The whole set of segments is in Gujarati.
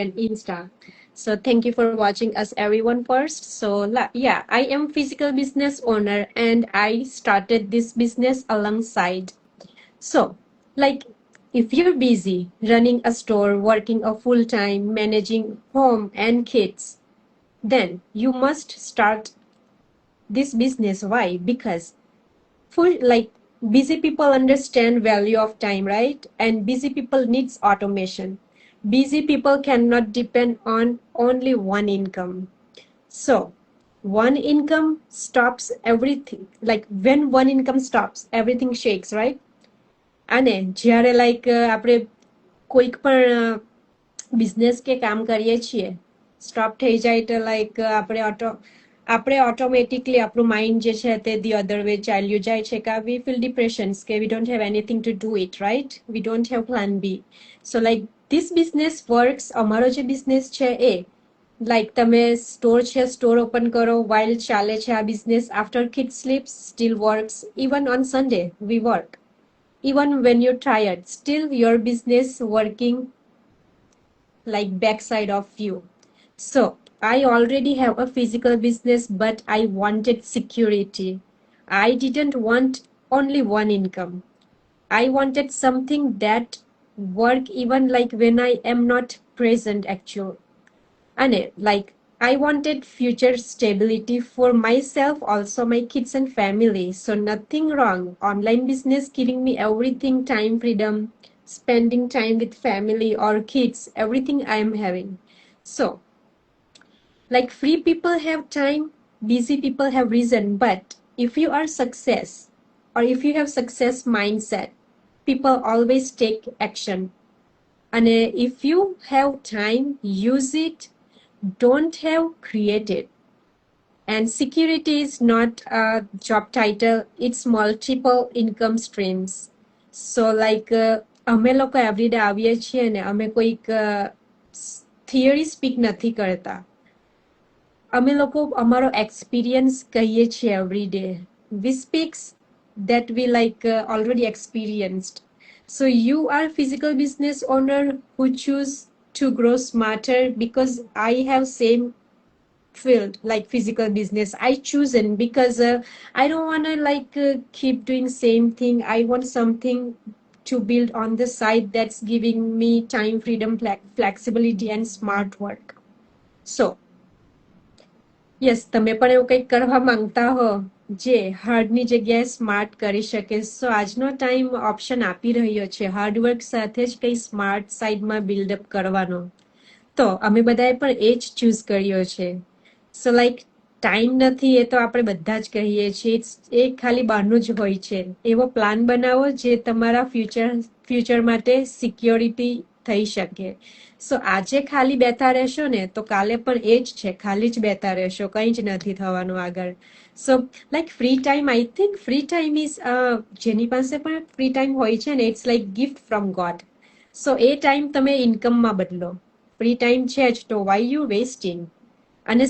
and Insta. So thank you for watching us everyone first. So yeah, I am physical business owner and I started this business alongside. So like if you're busy running a store, working a full time, managing home and kids, then you must start this business. Why? Because for like busy people understand value of time, right? And busy people needs automation. Busy people cannot depend on only one income. So one income stops everything. Like when one income stops, everything shakes, right? અને જ્યારે લાઈક આપણે કોઈક પણ બિઝનેસ કે કામ કરીએ છીએ સ્ટોપ થઈ જાય તો લાઈક આપણે ઓટોમેટિકલી આપણું માઇન્ડ જે છે તે ધી અધર વે ચાલ્યું જાય છે કે વી ફીલ ડિપ્રેશન્સ કે we don't have anything to do it right we don't have plan B so like this business works અમારો જે બિઝનેસ છે એ લાઈક તમે સ્ટોર છે સ્ટોર ઓપન કરો વાઇલ ચાલે છે આ business after kid sleeps still works even on Sunday we work even when you're tired still your business working like backside of you. So I already have a physical business but I wanted security. I didn't want only one income. I wanted something that work even like when I am not present actual. And like I wanted future stability for myself, also my kids and family. So nothing wrong. Online business giving me everything, time, freedom, spending time with family or kids, everything I am having. So like free people have time, busy people have reason. But if you are success or if you have success mindset, people always take action. And if you have time, use it. Don't have created. And security is not a job title, it's multiple income streams. So like અમે લોકો એવરીડે આવીએ છીએ ને અમે કોઈક થિયરી સ્પીક નથી કરતા અમે લોકો અમારો એક્સપિરિયન્સ કહીએ છીએ everyday we speaks that we like already experienced. So you are physical business owner who choose to grow smarter because I have same field like physical business I chosen because I don't want to like keep doing same thing. I want something to build on the side that's giving me time, freedom, flexibility and smart work. So yes તમે પણ એવું કંઈક કરવા માંગતા હો જે હાર્ડની જગ્યાએ સ્માર્ટ કરી શકે સો આજનો ટાઈમ ઓપ્શન આપી રહ્યો છે હાર્ડવર્ક સાથે જ કંઈ સ્માર્ટ સાઈડમાં બિલ્ડઅપ કરવાનો તો અમે બધાએ પણ એ જ ચૂઝ કર્યો છે સો લાઈક ટાઈમ નથી એ તો આપણે બધા જ કહીએ છીએ એ ખાલી બહારનું જ હોય છે એવો પ્લાન બનાવો જે તમારા ફ્યુચર માટે સિક્યોરિટી થઈ શકે સો આજે ખાલી બેઠા રહેશો ને તો કાલે પણ એ જ છે ખાલી જ બેઠા રહેશો કંઈ જ નથી થવાનું આગળ so like free time I think free time is જેની પાસે પણ ફ્રી ટાઈમ હોય છે ને it's like gift from God so એ ટાઈમ તમે ઇન્કમમાં બદલો ફ્રી ટાઈમ છે જ તો વાય યુ વેસ્ટિંગ અને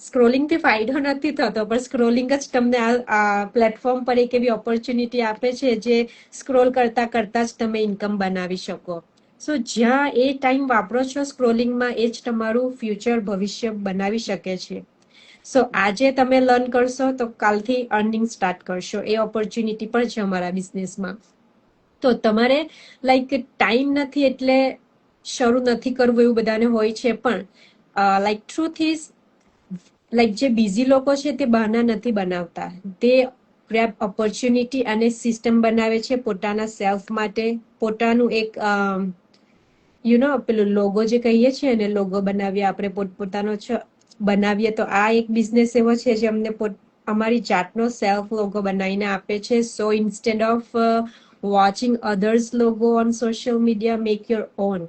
સ્ક્રોલિંગથી ફાયદો નથી થતો પણ સ્ક્રોલિંગ જ તમને આ પ્લેટફોર્મ પર એક એવી ઓપોર્ચ્યુનિટી આપે છે જે સ્ક્રોલ કરતા કરતા જ તમે ઇન્કમ બનાવી શકો સો જ્યાં એ ટાઈમ વાપરો છો સ્ક્રોલિંગમાં એ જ તમારું ફ્યુચર ભવિષ્ય બનાવી શકે છે સો આજે તમે લર્ન કરશો તો કાલથી અર્નિંગ સ્ટાર્ટ કરશો એ ઓપોર્ચ્યુનિટી પણ છે અમારા બિઝનેસમાં તો તમારે લાઈક ટાઈમ નથી એટલે શરૂ નથી કરવું એવું બધાને હોય છે પણ લાઈક ટ્રુથ ઇઝ લાઈક જે બિઝી લોકો છે તે બહાના નથી બનાવતા તે ગ્રેબ ઓપોર્ચ્યુનિટી અને સિસ્ટમ બનાવે છે પોતાના સેલ્ફ માટે પોતાનું એક યુ નો પેલું લોગો જે કહીએ છીએ ને લોગો બનાવીએ આપણે પોતપોતાનો બનાવીએ તો આ એક બિઝનેસ એવો છે જે અમને અમારી જાતનો સેલ્ફ લોગો બનાવીને આપે છે so instead of watching others logo on social media make your own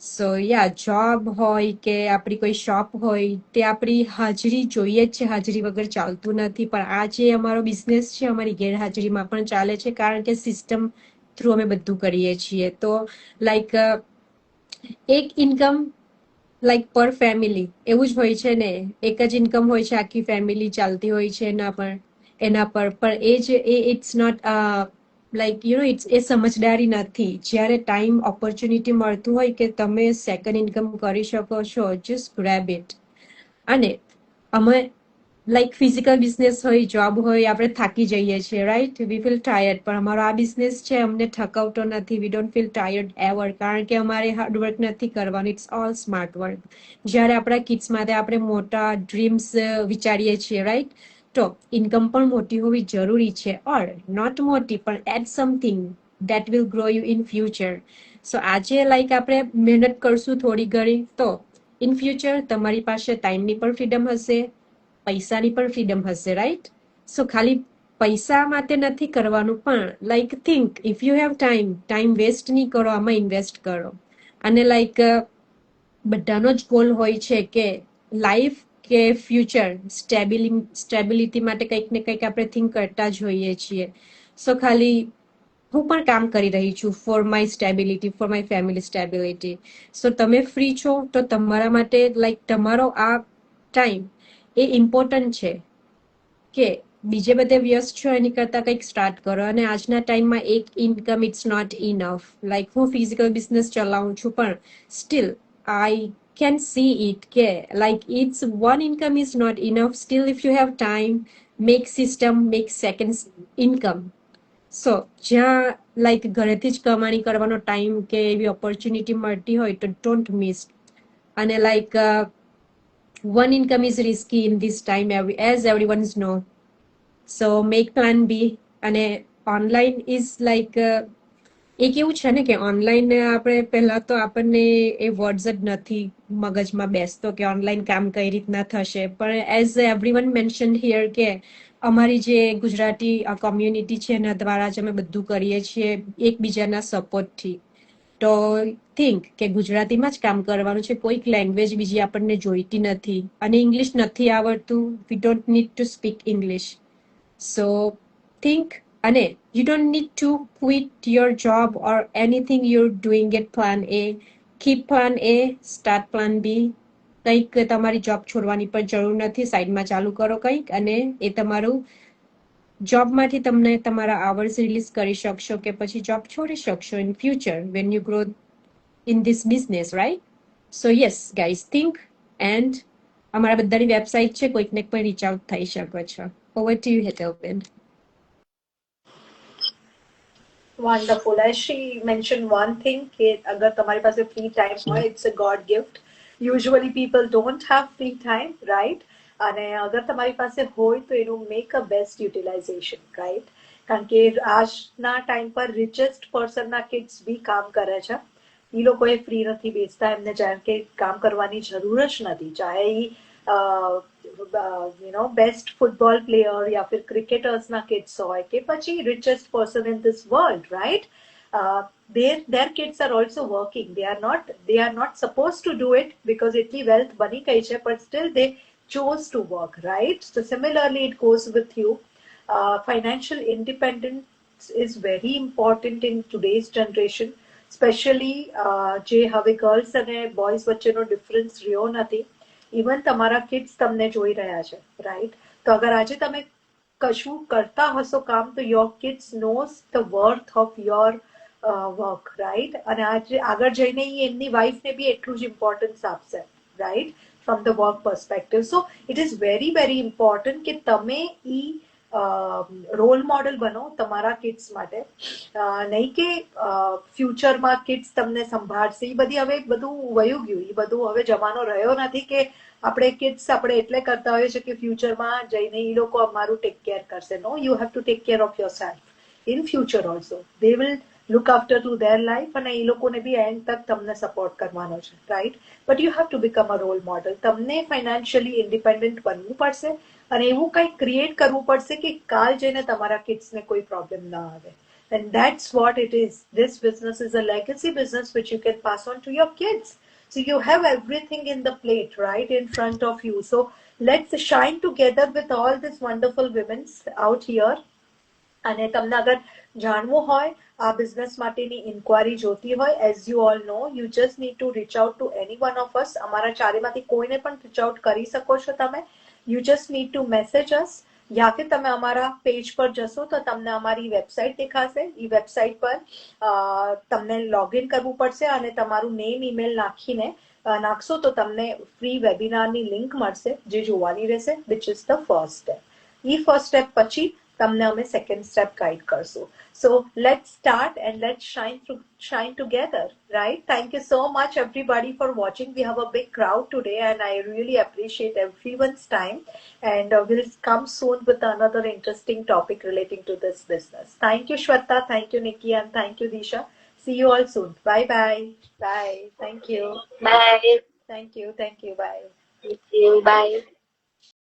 so યા જોબ હોય કે આપણી કોઈ શોપ હોય તે આપણી હાજરી જોઈએ જ છે હાજરી વગર ચાલતું નથી પણ આ જે અમારો બિઝનેસ છે અમારી ગેરહાજરીમાં પણ ચાલે છે કારણ કે સિસ્ટમ થ્રુ અમે બધું કરીએ છીએ તો લાઈક એક ઇન્કમ લાઈક પર ફેમિલી એવું જ હોય છે ને એક જ ઇન્કમ હોય છે આખી ફેમિલી ચાલતી હોય છે એના પર પણ એ જ ઇટ્સ નોટ લાઈક ઇટ્સ એ સમજદારી નથી. જ્યારે ટાઈમ ઓપોર્ચ્યુનિટી મળતું હોય કે તમે સેકન્ડ ઇન્કમ કરી શકો છો, જસ્ટ ગ્રેબ ઇટ. અને અમે લાઈક ફિઝિકલ બિઝનેસ હોય, જોબ હોય, આપણે થાકી જઈએ છીએ, રાઈટ? વી ફીલ ટાયર્ડ. પણ અમારો આ બિઝનેસ છે, અમને થકાવતો નથી. We don't feel tired ever, કારણ કે અમારે હાર્ડવર્ક નથી કરવાનું. It's all smart work. જ્યારે આપણા કિડ્સ માટે આપણે મોટા ડ્રીમ્સ વિચારીએ છીએ, રાઈટ? તો ઇન્કમ પણ મોટી હોવી જરૂરી છે, ઓર નોટ મોટી, પણ add something that will grow you in future. So આજે લાઈક આપણે મહેનત કરશું થોડી ઘણી, તો ઇન ફ્યુચર તમારી પાસે ટાઈમની પણ ફ્રીડમ હશે, પૈસાની પણ ફ્રીડમ હશે, રાઈટ? સો ખાલી પૈસા માટે નથી કરવાનું, પણ like think if you have time waste નહીં કરો, આમાં ઇન્વેસ્ટ કરો. અને લાઈક બધાનો જ ગોલ હોય છે કે લાઈફ કે ફ્યુચર સ્ટેબિલિટી માટે કંઈક ને કંઈક આપણે થિંક કરતા જ હોઈએ છીએ. સો ખાલી હું પણ કામ કરી રહી છું for my stability, for my family stability. So તમે ફ્રી છો તો તમારા માટે લાઈક તમારો આ ટાઈમ એ ઇમ્પોર્ટન્ટ છે કે બીજે બધે વ્યસ્ત છો એની કરતાં કંઈક સ્ટાર્ટ કરો. અને આજના ટાઈમમાં એક income it's not enough. Like હું ફિઝિકલ બિઝનેસ ચલાવું છું, પણ still I can see it કે like it's one income is not enough. Still if you have time, make system, make second income. સો જ્યાં લાઈક ઘરેથી જ કમાણી કરવાનો ટાઈમ કે એવી ઓપોર્ચ્યુનિટી મળતી હોય તો ડોન્ટ મિસ. અને like one income is risky in this time, as everyone's know. So make plan B. અને ઓનલાઈન ઇઝ લાઈક એક એવું છે ને કે ઓનલાઈન આપણે પહેલા તો આપણને એ વર્ડ્સ જ નથી મગજમાં બેસતો કે ઓનલાઈન કામ કઈ રીતના થશે. પણ એઝ એવરીવન મેન્શન હિયર કે અમારી જે ગુજરાતી કોમ્યુનિટી છે એના દ્વારા જ અમે બધું કરીએ છીએ એકબીજાના સપોર્ટથી. તો થિંક કે ગુજરાતીમાં જ કામ કરવાનું છે, કોઈક લેંગ્વેજ બીજી આપણને જોઈતી નથી. અને ઇંગ્લિશ નથી આવડતું, we don't need to speak English. So think, અને you don't need to quit your job or anything you're doing at plan A. Keep plan A, start plan B. કંઈક તમારી જોબ છોડવાની પણ જરૂર નથી, સાઈડમાં ચાલુ કરો કંઈક, અને એ તમારું જોબમાંથી તમને તમારા આવર્સ રિલીઝ કરી શકશો કે પછી જોબ છોડી શકશો in future when you grow in this business, right? So yes guys, think. And અમારા બધાની વેબસાઇટ છે, કોઈકને પણ રીચ આઉટ થઈ શકો છો. Over to you Hetalben. Wonderful. As she mentioned one thing, that agar tamari paase free time hoy, it's a God gift. Usually people don't have free time, right? અને અગર તમારી પાસે હોય તો એનું make a best utilisation, right? કારણ કે આજના ટાઈમ પર રિચેસ્ટ પર્સનના કિડ્સ બી કામ કરે છે. એ લોકોએ ફ્રી નથી બેસતા, એમને જેમ કે કામ કરવાની જરૂર જ નથી. ચાહે બેસ્ટ ફૂટબોલ પ્લેયર યા ફિર ક્રિકેટર્સના કિડ્સ હોય કે પછી richest person in this world, right? Their kids are also working. They are not supposed to do it because itli wealth bani gayi hai, but still they chose to work, right? So similarly it goes with you. Financial independence is very important in today's generation, especially જે હવે girls અને boys વચ્ચેનો difference રહ્યો નથી. ઇવન તમારા કિડ્સ તમને જોઈ રહ્યા છે, રાઈટ? તો અગર આજે તમે કશું કરતા હશો કામ, તો your kids knows the worth of your work, right? અને આજે આગળ જઈને એમની વાઇફને બી એટલું જ ઇમ્પોર્ટન્સ આપશે, right? From the work perspective. So it is very very important કે તમે ઈ રોલ મોડલ બનો તમારા કિડ્સ માટે. નહીં કે ફ્યુચરમાં કિડ્સ તમને સંભાળશે. એ બધી હવે બધું વયું ગયું, એ બધું હવે જમાનો રહ્યો નથી કે આપણે કિડ્સ આપણે એટલે કરતા હોઈએ છીએ કે ફ્યુચરમાં જઈને એ લોકો અમારું ટેક કેર કરશે. No, you have to take care of yourself in future also. They will look after to their life, અને એ લોકોને બી એન્ડ તક તમને સપોર્ટ કરવાનો છે, right? But you have to become a role model. તમને ફાઇનાન્શિયલી ઇન્ડિપેન્ડન્ટ બનવું પડશે અને એવું કંઈક ક્રિએટ કરવું પડશે કે કાલ જઈને તમારા કિડ્સને કોઈ પ્રોબ્લેમ ના આવે. And that's what it is. This business is a legacy business which you can pass on to your kids. So you have everything in the plate, right, in front of you. So let's shine together with all these wonderful women out here. અને તમને અગર જાણવું હોય આ બિઝનેસ માટેની ઇન્ક્વાયરી જોતી હોય, as you all know, you just need to reach out to any one of us. અમારા ચારેમાંથી કોઈને પણ રીચ આઉટ કરી શકો છો તમે. You just need to message us યા ફિર તમે અમારા પેજ પર જશો તો તમને અમારી વેબસાઇટ દેખાશે. એ વેબસાઇટ પર તમને લોગિન કરવું પડશે અને તમારું નેમ ઈમેલ નાખશો તો તમને ફ્રી વેબિનારની લિંક મળશે જે જોવાની રહેશે, which is the first step. A first step પછી તમને અમે સેકન્ડ સ્ટેપ ગાઈડ કરશું. So let's start and let's shine together, right? Thank you so much everybody for watching. We have a big crowd today and I really appreciate everyone's time, and we'll come soon with another interesting topic relating to this business. Thank you Shweta, thank you Nikki, and thank you Disha. See you all soon. Bye bye. Bye. Thank you. Bye. Thank you. Bye. Thank you. Bye.